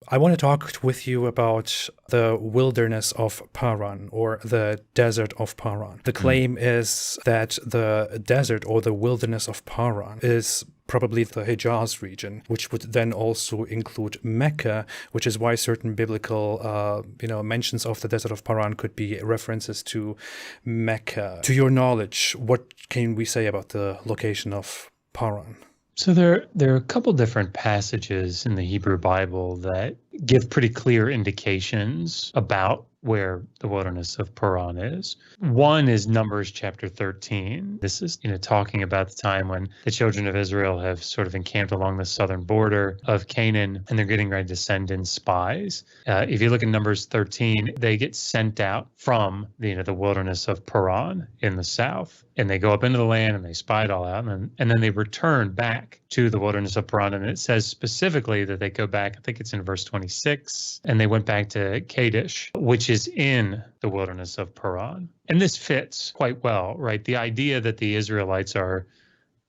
I want to talk with you about the wilderness of Paran, or the desert of Paran. The claim is that the desert or the wilderness of Paran is probably the Hijaz region, which would then also include Mecca, which is why certain biblical mentions of the desert of Paran could be references to Mecca. To your knowledge, what can we say about the location of Paran? So there are a couple different passages in the Hebrew Bible that give pretty clear indications about where the wilderness of Paran is. One is Numbers chapter 13. This is, talking about the time when the children of Israel have sort of encamped along the southern border of Canaan, and they're getting ready to send in spies. If you look at Numbers 13, they get sent out from the wilderness of Paran in the south, and they go up into the land and they spy it all out, and then they return back to the wilderness of Paran. And it says specifically that they go back, I think it's in verse 26, and they went back to Kadesh, which is in the wilderness of Paran. And this fits quite well, right? The idea that the Israelites are,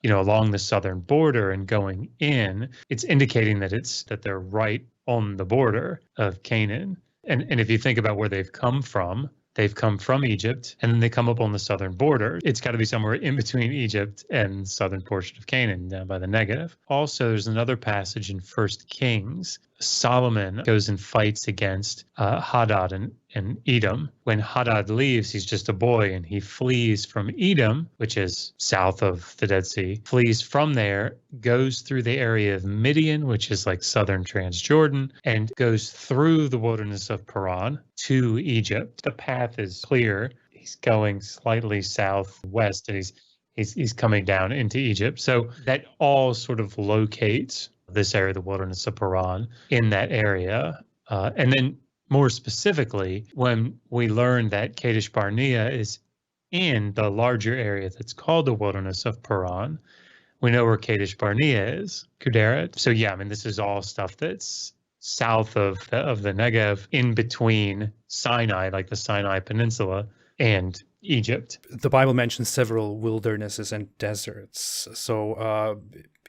along the southern border and going in, it's indicating that they're right on the border of Canaan. And if you think about where they've come from Egypt, and then they come up on the southern border. It's got to be somewhere in between Egypt and the southern portion of Canaan, down by the Negev. Also, there's another passage in 1 Kings. Solomon goes and fights against Hadad and Edom. When Hadad leaves, he's just a boy, and he flees from Edom, which is south of the Dead Sea, flees from there, goes through the area of Midian, which is like southern Transjordan, and goes through the wilderness of Paran to Egypt. The path is clear. He's going slightly southwest, and he's coming down into Egypt. So that all sort of locates this area, the wilderness of Paran, in that area. And then more specifically, when we learn that Kadesh Barnea is in the larger area that's called the wilderness of Paran, we know where Kadesh Barnea is, Kuderet. So yeah, this is all stuff that's south of the Negev, in between Sinai, like the Sinai Peninsula, and Egypt. The Bible mentions several wildernesses and deserts. So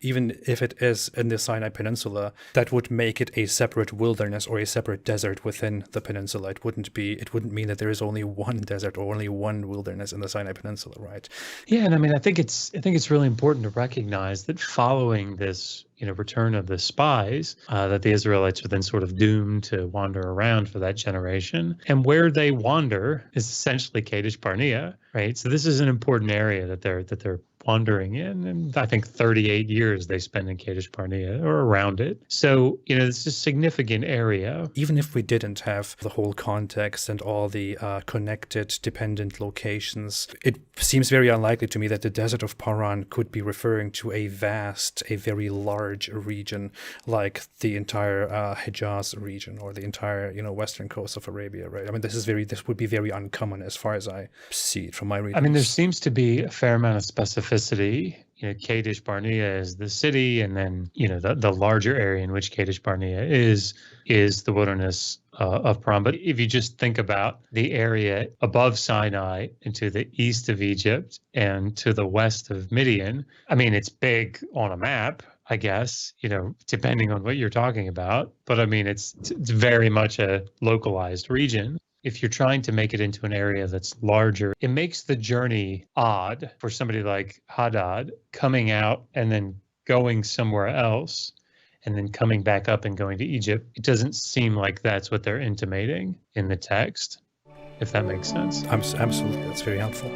even if it is in the Sinai Peninsula, that would make it a separate wilderness or a separate desert within the peninsula. It wouldn't mean that there is only one desert or only one wilderness in the Sinai Peninsula, right? Yeah, and I think it's really important to recognize that following this return of the spies, that the Israelites were then sort of doomed to wander around for that generation. And where they wander is essentially Kadesh Barnea, right? So this is an important area that they're wandering in. And I think 38 years they spend in Kadesh Barnea or around it. So, it's a significant area. Even if we didn't have the whole context and all the connected, dependent locations, it seems very unlikely to me that the desert of Paran could be referring to a very large region like the entire Hijaz region or the entire, western coast of Arabia, right? This would be very uncommon as far as I see it from my readings. There seems to be a fair amount of specificity. Kadesh Barnea is the city, and then, the larger area in which Kadesh Barnea is the wilderness of Paran. But if you just think about the area above Sinai and to the east of Egypt and to the west of Midian, it's big on a map, I guess, depending on what you're talking about. But it's very much a localized region. If you're trying to make it into an area that's larger, it makes the journey odd for somebody like Hadad coming out and then going somewhere else and then coming back up and going to Egypt. It doesn't seem like that's what they're intimating in the text, if that makes sense. Absolutely. That's very helpful.